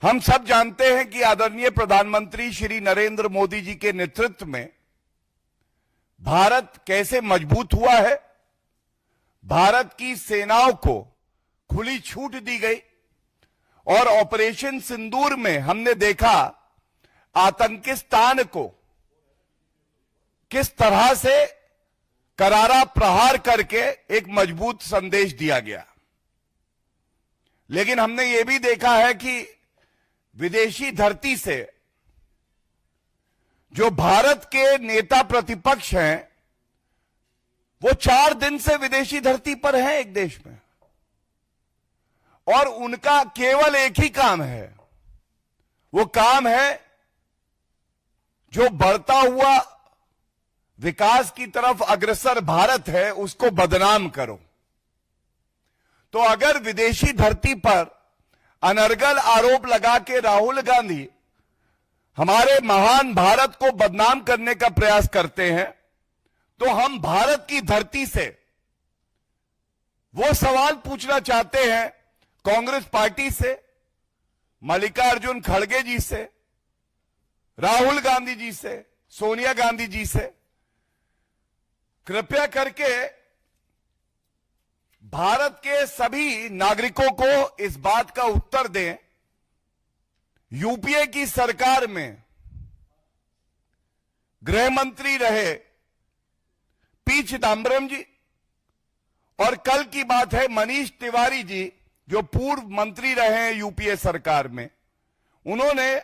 हम सब जानते हैं कि आदरणीय प्रधानमंत्री श्री नरेंद्र मोदी जी के नेतृत्व में भारत कैसे मजबूत हुआ है। भारत की सेनाओं को खुली छूट दी गई और ऑपरेशन सिंदूर में हमने देखा आतंकिस्तान को किस तरह से करारा प्रहार करके एक मजबूत संदेश दिया गया। लेकिन हमने यह भी देखा है कि विदेशी धरती से जो भारत के नेता प्रतिपक्ष हैं वो 4 दिन से विदेशी धरती पर हैं एक देश में, और उनका केवल एक ही काम है। वो काम है जो बढ़ता हुआ विकास की तरफ अग्रसर भारत है उसको बदनाम करो। तो अगर विदेशी धरती पर अनर्गल आरोप लगा के राहुल गांधी हमारे महान भारत को बदनाम करने का प्रयास करते हैं, तो हम भारत की धरती से वो सवाल पूछना चाहते हैं कांग्रेस पार्टी से, मल्लिकार्जुन खड़गे जी से, राहुल गांधी जी से, सोनिया गांधी जी से, कृपया करके भारत के सभी नागरिकों को इस बात का उत्तर दें। यूपीए की सरकार में गृह मंत्री रहे पी चिदम्बरम जी, और कल की बात है मनीष तिवारी जी जो पूर्व मंत्री रहे हैं यूपीए सरकार में, उन्होंने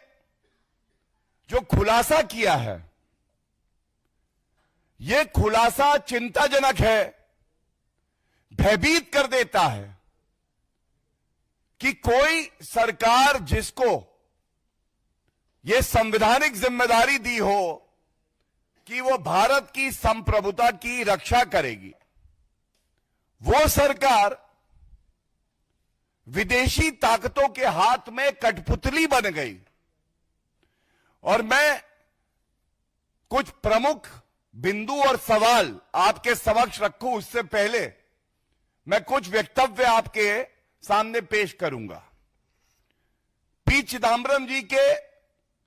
जो खुलासा किया है यह खुलासा चिंताजनक है, भयभीत कर देता है कि कोई सरकार जिसको यह संवैधानिक जिम्मेदारी दी हो कि वो भारत की संप्रभुता की रक्षा करेगी, वो सरकार विदेशी ताकतों के हाथ में कठपुतली बन गई। और मैं कुछ प्रमुख बिंदु और सवाल आपके समक्ष रखूं उससे पहले मैं कुछ वक्तव्य आपके सामने पेश करूंगा। पी चिदम्बरम जी के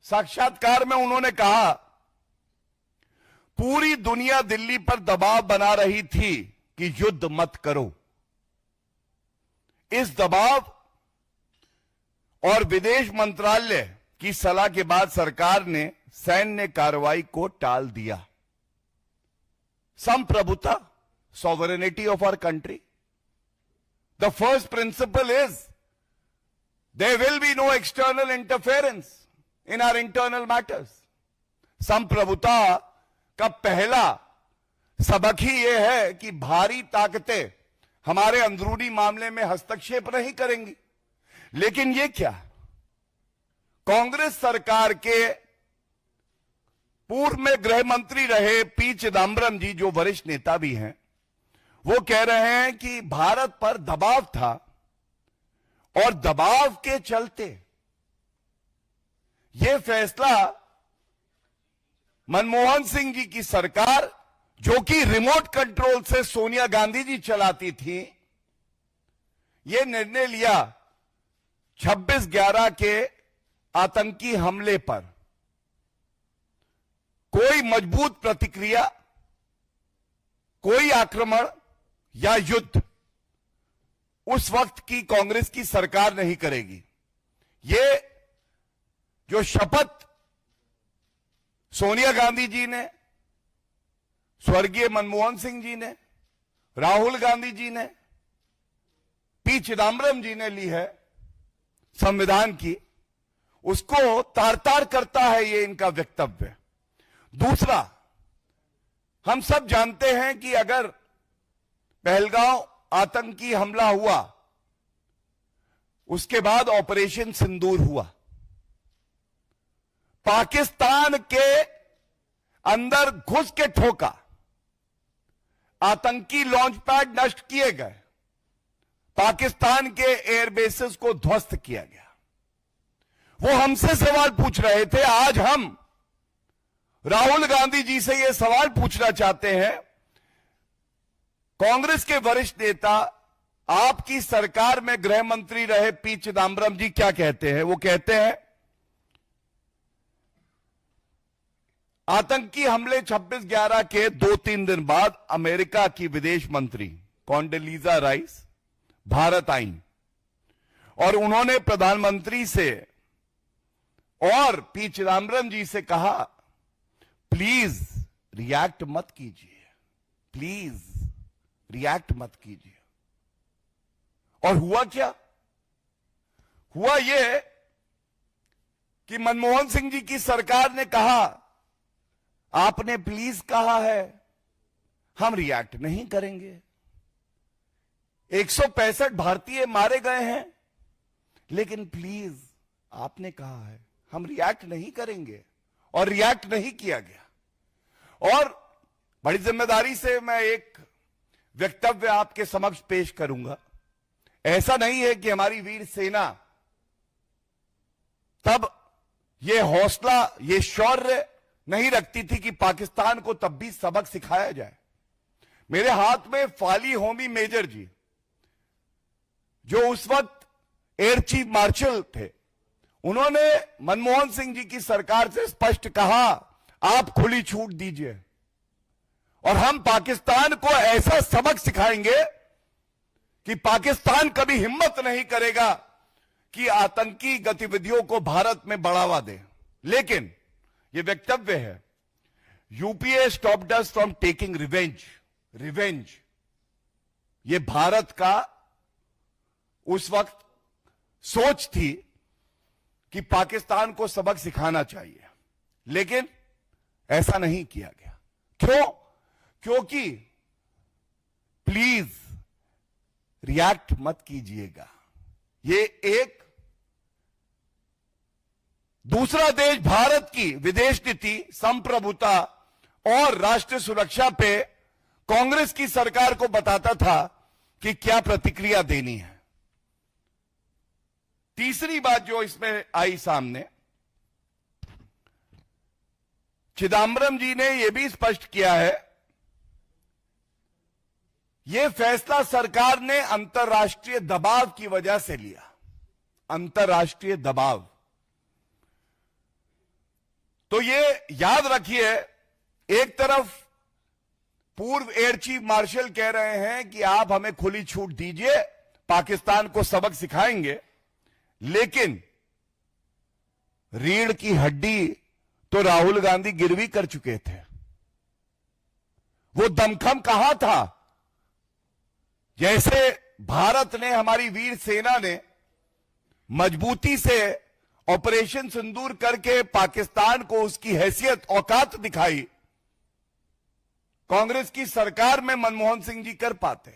साक्षात्कार में उन्होंने कहा पूरी दुनिया दिल्ली पर दबाव बना रही थी कि युद्ध मत करो। इस दबाव और विदेश मंत्रालय की सलाह के बाद सरकार ने सैन्य कार्रवाई को टाल दिया। संप्रभुता, sovereignty of our country. The first principle is there will be no external interference in our internal matters. संप्रभुता का पहला सबक ही यह है कि भारी ताकतें हमारे अंदरूनी मामले में हस्तक्षेप नहीं करेंगी। लेकिन यह क्या, कांग्रेस सरकार के पूर्व में गृह मंत्री रहे पी चिदम्बरम जी जो वरिष्ठ नेता भी हैं, वो कह रहे हैं कि भारत पर दबाव था और दबाव के चलते यह फैसला मनमोहन सिंह जी की सरकार जो कि रिमोट कंट्रोल से सोनिया गांधी जी चलाती थी, यह निर्णय लिया 26/11 के आतंकी हमले पर कोई मजबूत प्रतिक्रिया, कोई आक्रमण या युद्ध उस वक्त की कांग्रेस की सरकार नहीं करेगी। ये जो शपथ सोनिया गांधी जी ने, स्वर्गीय मनमोहन सिंह जी ने, राहुल गांधी जी ने, पी चिदम्बरम जी ने ली है संविधान की, उसको तार तार करता है ये इनका वक्तव्य। दूसरा, हम सब जानते हैं कि अगर पहलगांव आतंकी हमला हुआ उसके बाद ऑपरेशन सिंदूर हुआ, पाकिस्तान के अंदर घुस के ठोका, आतंकी लॉन्च पैड नष्ट किए गए, पाकिस्तान के एयरबेसेस को ध्वस्त किया गया। वो हमसे सवाल पूछ रहे थे, आज हम राहुल गांधी जी से यह सवाल पूछना चाहते हैं। कांग्रेस के वरिष्ठ नेता आपकी सरकार में गृह मंत्री रहे पी चिदम्बरम जी क्या कहते हैं? वो कहते हैं आतंकी हमले 26/11 के 2-3 दिन बाद अमेरिका की विदेश मंत्री कॉन्डोलीजा राइस भारत आई और उन्होंने प्रधानमंत्री से और पी चिदम्बरम जी से कहा, प्लीज रिएक्ट मत कीजिए, प्लीज रिएक्ट मत कीजिए। और हुआ क्या? हुआ यह कि मनमोहन सिंह जी की सरकार ने कहा, आपने प्लीज कहा है, हम रिएक्ट नहीं करेंगे। 165 भारतीय मारे गए हैं, लेकिन प्लीज आपने कहा है, हम रिएक्ट नहीं करेंगे। और रिएक्ट नहीं किया गया। और बड़ी जिम्मेदारी से मैं एक वक्तव्य आपके समक्ष पेश करूंगा। ऐसा नहीं है कि हमारी वीर सेना तब यह हौसला, यह शौर्य नहीं रखती थी कि पाकिस्तान को तब भी सबक सिखाया जाए। मेरे हाथ में फाली होमी मेजर जी, जो उस वक्त एयर चीफ मार्शल थे, उन्होंने मनमोहन सिंह जी की सरकार से स्पष्ट कहा, आप खुली छूट दीजिए और हम पाकिस्तान को ऐसा सबक सिखाएंगे कि पाकिस्तान कभी हिम्मत नहीं करेगा कि आतंकी गतिविधियों को भारत में बढ़ावा दे। लेकिन यह वक्तव्य है, UPA stopped us from taking revenge. यह भारत का उस वक्त सोच थी कि पाकिस्तान को सबक सिखाना चाहिए, लेकिन ऐसा नहीं किया गया। क्यों? क्योंकि प्लीज रिएक्ट मत कीजिएगा। ये एक दूसरा देश भारत की विदेश नीति, संप्रभुता और राष्ट्रीय सुरक्षा पे कांग्रेस की सरकार को बताता था कि क्या प्रतिक्रिया देनी है। तीसरी बात जो इसमें आई सामने, चिदम्बरम जी ने यह भी स्पष्ट किया है, यह फैसला सरकार ने अंतर्राष्ट्रीय दबाव की वजह से लिया। अंतर्राष्ट्रीय दबाव, तो यह याद रखिए, एक तरफ पूर्व एयर चीफ मार्शल कह रहे हैं कि आप हमें खुली छूट दीजिए, पाकिस्तान को सबक सिखाएंगे, लेकिन रीढ़ की हड्डी तो राहुल गांधी गिरवी कर चुके थे। वो दमखम कहां था? जैसे भारत ने, हमारी वीर सेना ने मजबूती से ऑपरेशन सिंदूर करके पाकिस्तान को उसकी हैसियत, औकात दिखाई, कांग्रेस की सरकार में मनमोहन सिंह जी कर पाते,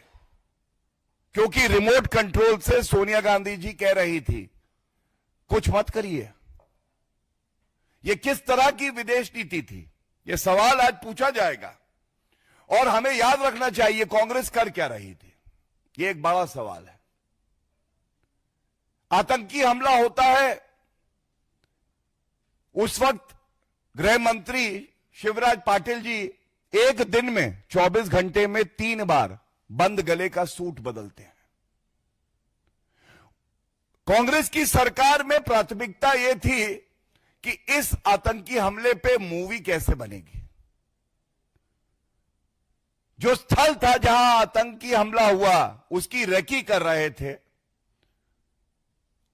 क्योंकि रिमोट कंट्रोल से सोनिया गांधी जी कह रही थी कुछ मत करिए। यह किस तरह की विदेश नीति थी? यह सवाल आज पूछा जाएगा और हमें याद रखना चाहिए कांग्रेस कर क्या रही थी। यह एक बड़ा सवाल है। आतंकी हमला होता है, उस वक्त गृह मंत्री शिवराज पाटिल जी एक दिन में 24 घंटे में 3 बार बंद गले का सूट बदलते हैं। कांग्रेस की सरकार में प्राथमिकता यह थी कि इस आतंकी हमले पे मूवी कैसे बनेगी। जो स्थल था जहां आतंकी हमला हुआ, उसकी रेकी कर रहे थे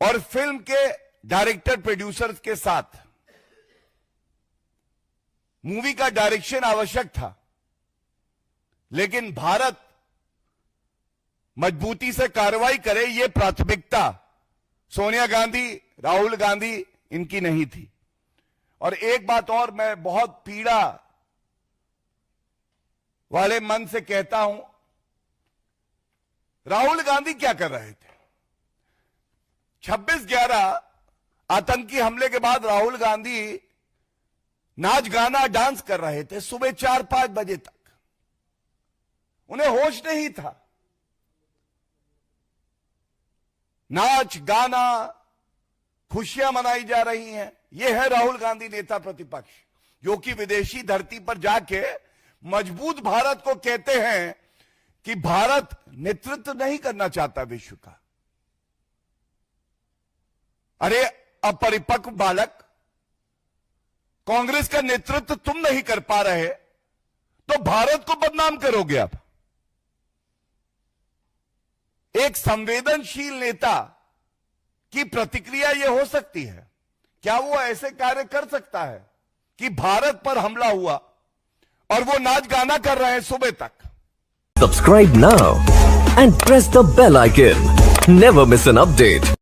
और फिल्म के डायरेक्टर प्रोड्यूसर्स के साथ मूवी का डायरेक्शन आवश्यक था, लेकिन भारत मजबूती से कार्रवाई करे, यह प्राथमिकता सोनिया गांधी, राहुल गांधी इनकी नहीं थी। और एक बात और मैं बहुत पीड़ा वाले मन से कहता हूं, राहुल गांधी क्या कर रहे थे? 26/11 आतंकी हमले के बाद राहुल गांधी नाच गाना डांस कर रहे थे सुबह 4-5 बजे तक। उन्हें होश नहीं था। नाच गाना, खुशियां मनाई जा रही हैं। यह है राहुल गांधी नेता प्रतिपक्ष, जो कि विदेशी धरती पर जाके मजबूत भारत को कहते हैं कि भारत नेतृत्व नहीं करना चाहता विश्व का। अरे अपरिपक्व बालक, कांग्रेस का नेतृत्व तुम नहीं कर पा रहे तो भारत को बदनाम करोगे आप। एक संवेदनशील नेता की प्रतिक्रिया यह हो सकती है, क्या वो ऐसे कार्य कर सकता है कि भारत पर हमला हुआ और वो नाच गाना कर रहे हैं सुबह तक। Subscribe now and press the bell icon. Never miss an update.